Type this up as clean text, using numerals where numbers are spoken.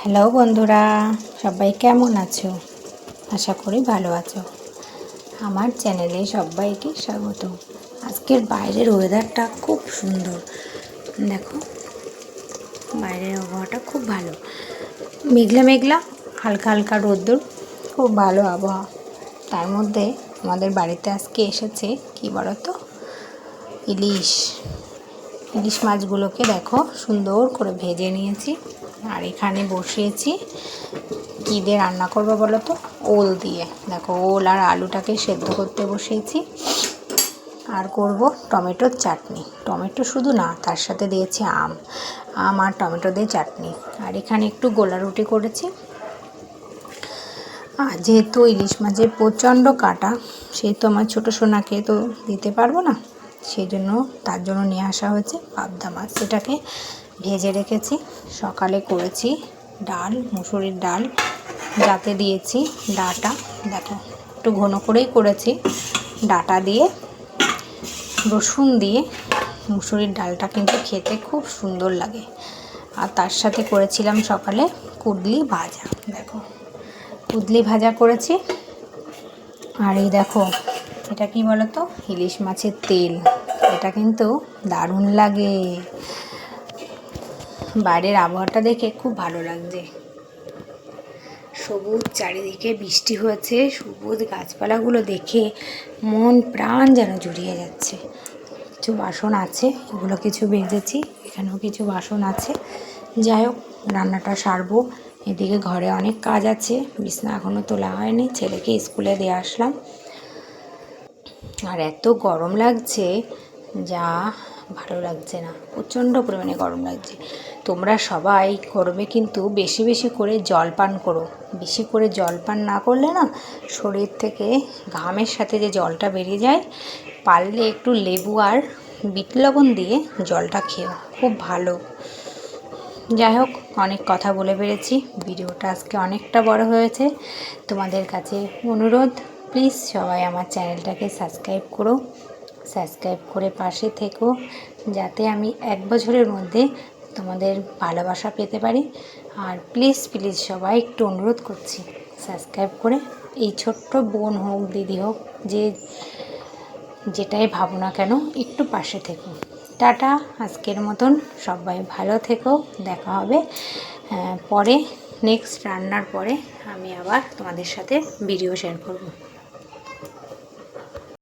Hello বন্ধুরা, সবাই কেমন আছো? আশা করি ভালো আছো। আমার চ্যানেলে সবাইকে স্বাগত। আজকের বাইরের ওয়েদারটা খুব সুন্দর। দেখো, বাইরের আবহাওয়াটা খুব ভালো। মেঘলা মেঘলা, হালকা হালকা রোদ্দুর, খুব ভালো আবহাওয়া। তার মধ্যে আমাদের বাড়িতে আজকে এসেছে কি বলো তো, ইলিশ মাছগুলোকে দেখো সুন্দর করে ভেজে নিয়েছি। আর এখানে বসিয়েছি কী দিয়ে রান্না করবো বলো তো, ওল দিয়ে। দেখো, ওল আর আলুটাকে সেদ্ধ করতে বসিয়েছি। আর করব টমেটোর চাটনি। টমেটো শুধু না, তার সাথে দিয়েছি আম আর টমেটো দিয়ে চাটনি। আর এখানে একটু গোলা রুটি করেছি। আর যেহেতু ইলিশ মাছের প্রচণ্ড কাটা, সেহেতু আমার ছোটো সোনাকে তো দিতে পারবো না, সেই জন্য তার জন্য নিয়ে আসা হয়েছে পাবদা মাছ। সেটাকে ভেজে রেখেছি। সকালে করেছি ডাল, মুসুরির ডাল, যাতে দিয়েছি ডাঁটা। দেখো, একটু ঘন করেই করেছি, ডাঁটা দিয়ে রসুন দিয়ে। মুসুরির ডালটা কিন্তু খেতে খুব সুন্দর লাগে। আর তার সাথে করেছিলাম সকালে কুদলি ভাজা। দেখো, কুদলি ভাজা করেছি। আর এই দেখো, এটা কি বলো তো, ইলিশ মাছের তেল। এটা কিন্তু দারুণ লাগে। বাইরের আবহাওয়াটা দেখে খুব ভালো লাগছে। সবুজ চারিদিকে, বৃষ্টি হয়েছে, সবুজ গাছপালাগুলো দেখে মন প্রাণ যেন জুড়িয়ে যাচ্ছে। কিছু বাসন আছে, এগুলো কিছু বেজেছি, এখানেও কিছু বাসন আছে। যাই হোক, রান্নাটা সারবো। এদিকে ঘরে অনেক কাজ আছে, বিছনা এখনও তোলা হয়নি, ছেলেকে স্কুলে দিয়ে আসলাম। আর এত গরম লাগছে, যা ভালো লাগছে না, প্রচণ্ড পরিমাণে গরম লাগছে। তোমরা সবাই গরমে কিন্তু বেশি বেশি করে জল পান করো। বেশি করে জল পান না করলে না, শরীর থেকে ঘামের সাথে যে জলটা বেরিয়ে যায়, পারলে একটু লেবু আর বিট লবণ দিয়ে জলটা খেও, খুব ভালো। যাই হোক, অনেক কথা বলে বেড়েছি। ভিডিওটা আজকে অনেকটা বড় হয়েছে। তোমাদের কাছে অনুরোধ, প্লিজ সবাই আমার চ্যানেলটাকে সাবস্ক্রাইব করো। সাবস্ক্রাইব করে পাশে থেকো, যাতে আমি 1 বছরের মধ্যে তোমাদের ভালোবাসা পেতে পারি। আর প্লিজ প্লিজ সবাই একটু অনুরোধ করছি, সাবস্ক্রাইব করে এই ছোট্ট বোন হোক, দিদি হোক, যেটাই ভাবো না কেন, একটু পাশে থেকো। টাটা, আজকের মতন সবাই ভালো থেকো। দেখা হবে পরে, নেক্সট রান্নার পরে আমি আবার তোমাদের সাথে ভিডিও শেয়ার করব।